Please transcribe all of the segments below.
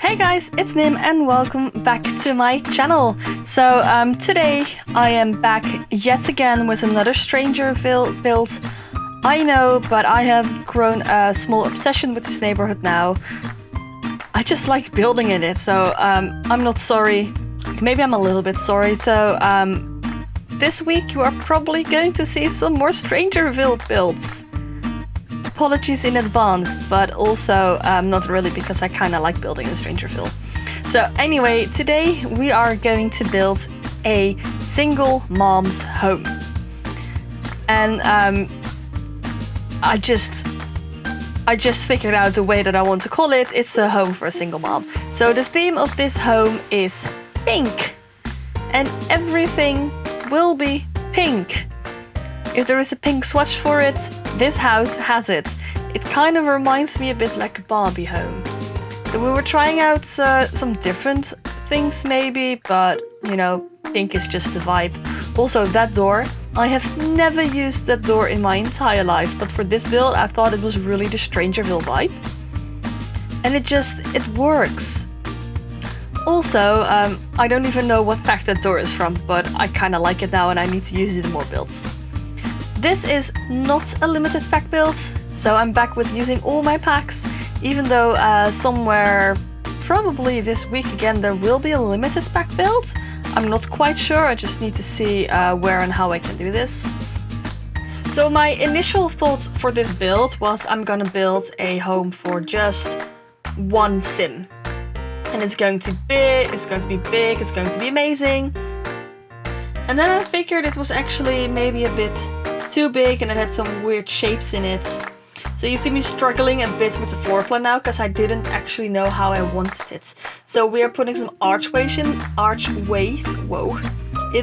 Hey guys, it's Nym and welcome back to my channel. So today I am back yet again with another Strangerville build. I know, but I have grown a small obsession with this neighborhood now. I just like building in it, so I'm not sorry. Maybe I'm a little bit sorry. So this week you are probably going to see some more Strangerville builds. Apologies in advance, but also not really, because I kind of like building in Strangerville. So anyway, today we are going to build a single mom's home. And I just figured out the way that I want to call it. It's a home for a single mom. So the theme of this home is pink. And everything will be pink. If there is a pink swatch for it, this house has it. It kind of reminds me a bit like a Barbie home. So we were trying out some different things maybe, but you know, pink is just the vibe. Also that door, I have never used that door in my entire life, but for this build I thought it was really the Strangerville vibe. And it works. Also, I don't even know what pack that door is from, but I kind of like it now and I need to use it in more builds. This is not a limited pack build, so I'm back with using all my packs, even though somewhere, probably this week again, there will be a limited pack build. I'm not quite sure, I just need to see where and how I can do this. So my initial thought for this build was I'm gonna build a home for just one sim. And it's going to be big, it's going to be amazing. And then I figured it was actually maybe a bit too big and it had some weird shapes in it. So you see me struggling a bit with the floor plan now because I didn't actually know how I wanted it. So we are putting some archways in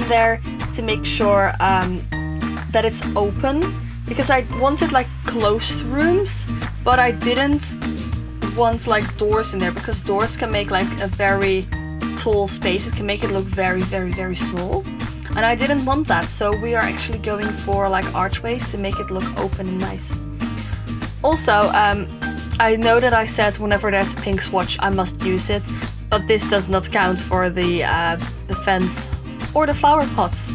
there to make sure that it's open, because I wanted like closed rooms, but I didn't want like doors in there, because doors can make like a very tall space. It can make it look very, very, very small. And I didn't want that, so we are actually going for like archways to make it look open and nice. Also, I know that I said whenever there's a pink swatch I must use it, but this does not count for the fence or the flower pots,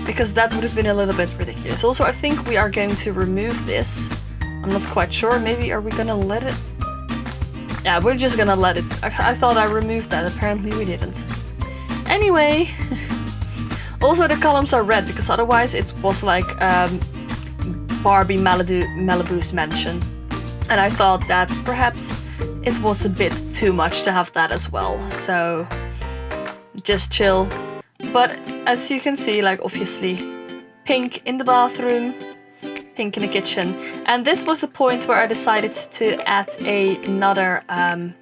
because that would have been a little bit ridiculous. Also, I think we are going to remove this. I'm not quite sure, maybe are we gonna let it? Yeah, we're just gonna let it. I thought I removed that, apparently we didn't. Anyway. Also, the columns are red, because otherwise it was like Barbie Malibu's mansion. And I thought that perhaps it was a bit too much to have that as well. So, just chill. But as you can see, like obviously, pink in the bathroom, pink in the kitchen. And this was the point where I decided to add another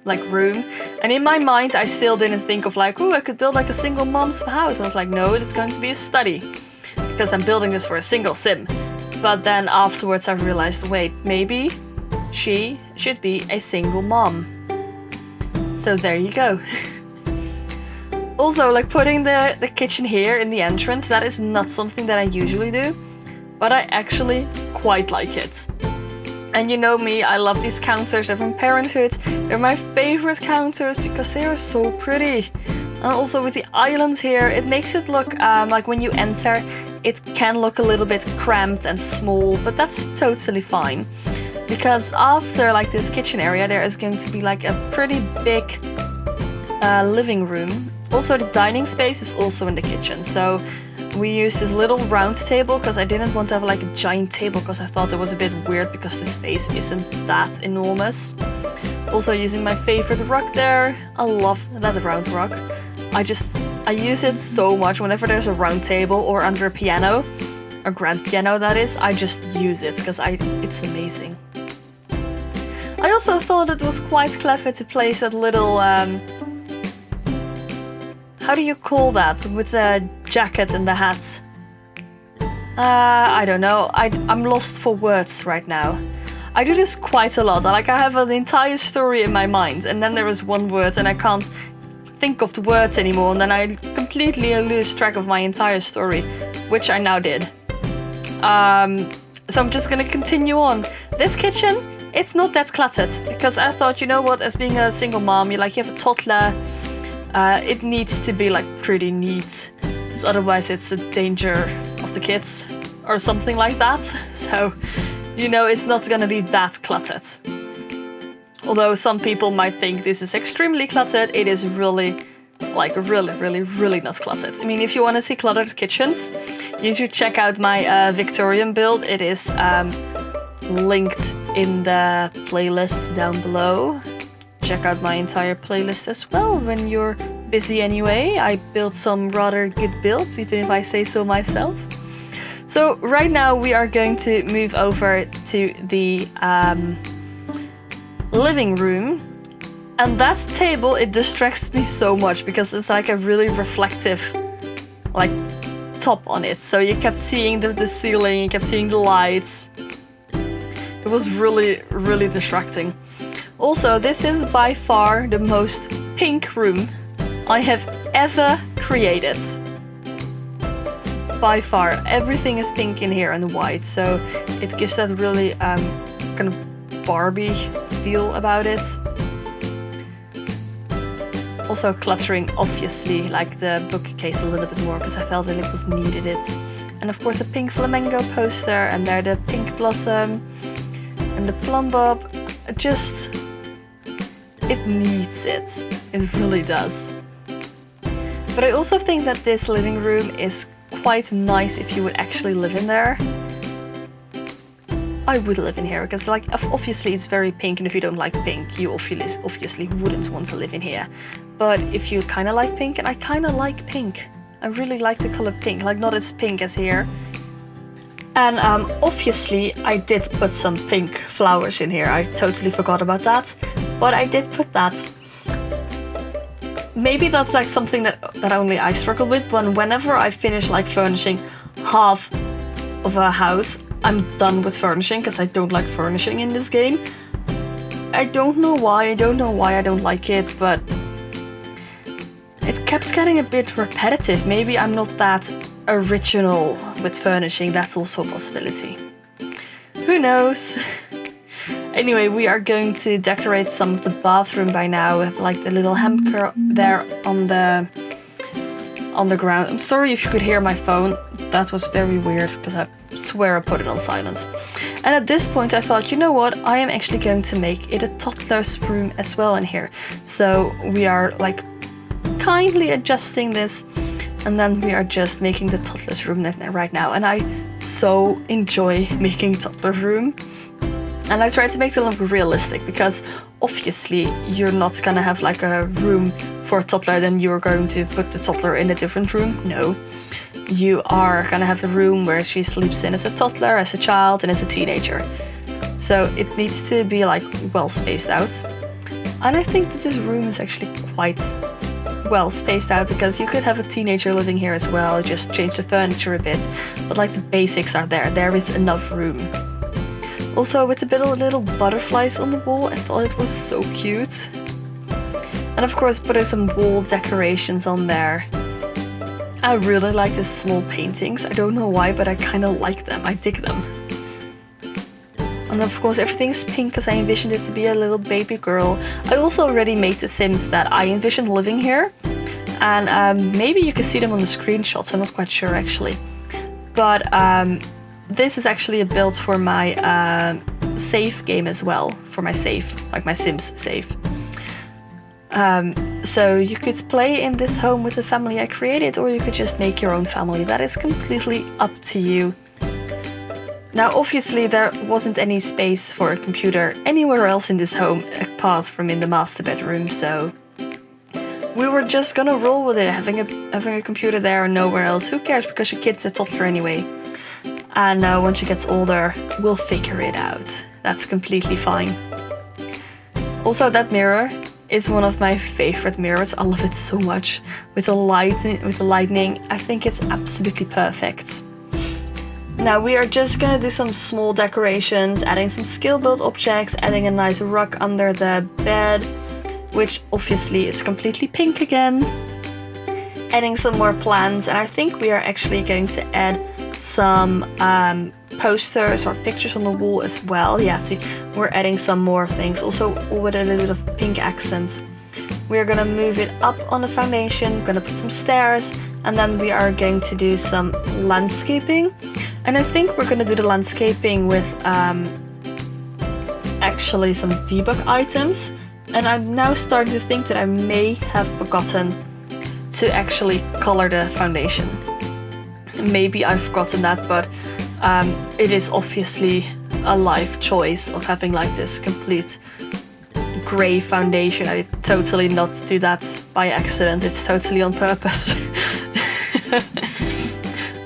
like room. And in my mind I still didn't think of like, oh, I could build like a single mom's house. I was like, no, it's going to be a study, because I'm building this for a single sim. But then afterwards I realized, wait, maybe she should be a single mom. So there you go. Also, like putting the kitchen here in the entrance, that is not something that I usually do, but I actually quite like it. And you know me, I love these counters. They're from Parenthood. They're my favorite counters because they are so pretty. And also with the island here, it makes it look like when you enter, it can look a little bit cramped and small, but that's totally fine. Because after like this kitchen area, there is going to be like a pretty big living room. Also, the dining space is also in the kitchen. So we used this little round table because I didn't want to have like a giant table, because I thought it was a bit weird because the space isn't that enormous. Also using my favorite rug there. I love that round rug. I use it so much whenever there's a round table or under a piano, a grand piano that is. I just use it because it's amazing. I also thought it was quite clever to place that little how do you call that? With the jacket and the hat. I don't know. I'm lost for words right now. I do this quite a lot. I have an entire story in my mind, and then there is one word and I can't think of the words anymore, and then I completely lose track of my entire story, which I now did. So I'm just gonna continue on. This kitchen it's not that cluttered, because I thought, you know what, as being a single mom, you have a toddler, it needs to be like pretty neat, because otherwise it's a danger of the kids or something like that. So, you know, it's not gonna be that cluttered. Although some people might think this is extremely cluttered, it is really, like really not cluttered. I mean, if you want to see cluttered kitchens, you should check out my Victorian build. It is linked in the playlist down below. Check out my entire playlist as well when you're busy anyway. I built some rather good builds, even if I say so myself. So right now we are going to move over to the living room. And that table, it distracts me so much because it's like a really reflective, like, top on it. So you kept seeing the ceiling, you kept seeing the lights. It was really distracting. Also, this is by far the most pink room I have ever created. By far, everything is pink in here and white, so it gives that really kind of Barbie feel about it. Also cluttering, obviously, like the bookcase a little bit more because I felt that it was needed it. And of course a pink flamingo poster, and there the pink blossom and the plum bob. Just, it needs it. It really does. But I also think that this living room is quite nice if you would actually live in there. I would live in here because, like, obviously it's very pink, and if you don't like pink, you obviously wouldn't want to live in here. But if you kind of like pink, and I kind of like pink, I really like the color pink, like not as pink as here. And obviously I did put some pink flowers in here. I totally forgot about that, but I did put that. Maybe that's like something that only I struggle with, but whenever I finish like furnishing half of a house, I'm done with furnishing because I don't like furnishing in this game. I don't know why I don't like it, but it keeps getting a bit repetitive. Maybe I'm not that original with furnishing, that's also a possibility. Who knows? Anyway, we are going to decorate some of the bathroom by now. We have like the little hamper there on the ground. I'm sorry if you could hear my phone. That was very weird because I swear I put it on silence. And at this point I thought, you know what, I am actually going to make it a toddler's room as well in here. So we are like kindly adjusting this, and then we are just making the toddler's room right now. And I so enjoy making toddler's room. And I try to make it look realistic because obviously you're not gonna have like a room for a toddler, then you're going to put the toddler in a different room. No. You are gonna have the room where she sleeps in as a toddler, as a child, and as a teenager. So it needs to be like well spaced out. And I think that this room is actually quite well spaced out because you could have a teenager living here as well, just change the furniture a bit. But like the basics are there. There is enough room. Also with a little butterflies on the wall, I thought it was so cute. And of course putting some wall decorations on there. I really like these small paintings. I don't know why, but I kind of like them. I dig them. And of course everything's pink because I envisioned it to be a little baby girl. I also already made the Sims that I envisioned living here. And maybe you can see them on the screenshots. I'm not quite sure actually. But this is actually a build for my save game as well. For my save, like my Sims save. So you could play in this home with the family I created, or you could just make your own family. That is completely up to you. Now obviously there wasn't any space for a computer anywhere else in this home apart from in the master bedroom, so we were just gonna roll with it, having a computer there and nowhere else. Who cares, because your kid's a toddler anyway. And when she gets older, we'll figure it out. That's completely fine. Also, that mirror is one of my favorite mirrors. I love it so much. With the lightning, I think it's absolutely perfect. Now we are just gonna do some small decorations, adding some skill build objects, adding a nice rug under the bed, which obviously is completely pink again. Adding some more plants, and I think we are actually going to add some posters or pictures on the wall as well. Yeah, see, we're adding some more things, also with a little bit of pink accent. We're gonna move it up on the foundation, gonna put some stairs, and then we are going to do some landscaping. And I think we're gonna do the landscaping with actually some debug items. And I'm now starting to think that I may have forgotten to actually color the foundation. Maybe I've forgotten that, but it is obviously a life choice of having like this complete grey foundation. I did totally not do that by accident, it's totally on purpose.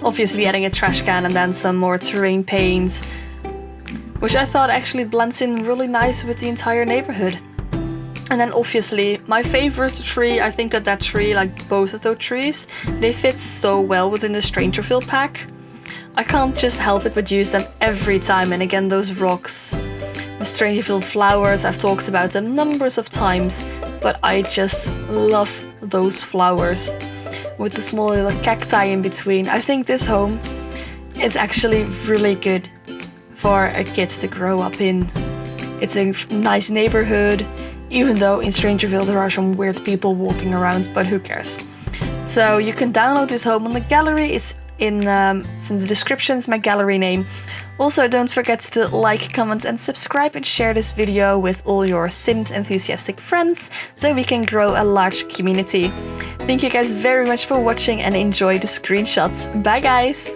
Obviously adding a trash can and then some more terrain paint, which I thought actually blends in really nice with the entire neighborhood. And then obviously my favorite tree, I think that tree, like both of those trees, they fit so well within the Strangerville pack. I can't just help it but use them every time. And again, those rocks, the Strangerville flowers, I've talked about them numbers of times, but I just love those flowers with the small little cacti in between. I think this home is actually really good for a kid to grow up in. It's a nice neighborhood, even though in Strangerville there are some weird people walking around, but who cares. So you can download this home on the gallery. It's in the descriptions, my gallery name. Also, don't forget to like, comment and subscribe and share this video with all your Sims enthusiastic friends so we can grow a large community. Thank you guys very much for watching and enjoy the screenshots. Bye guys!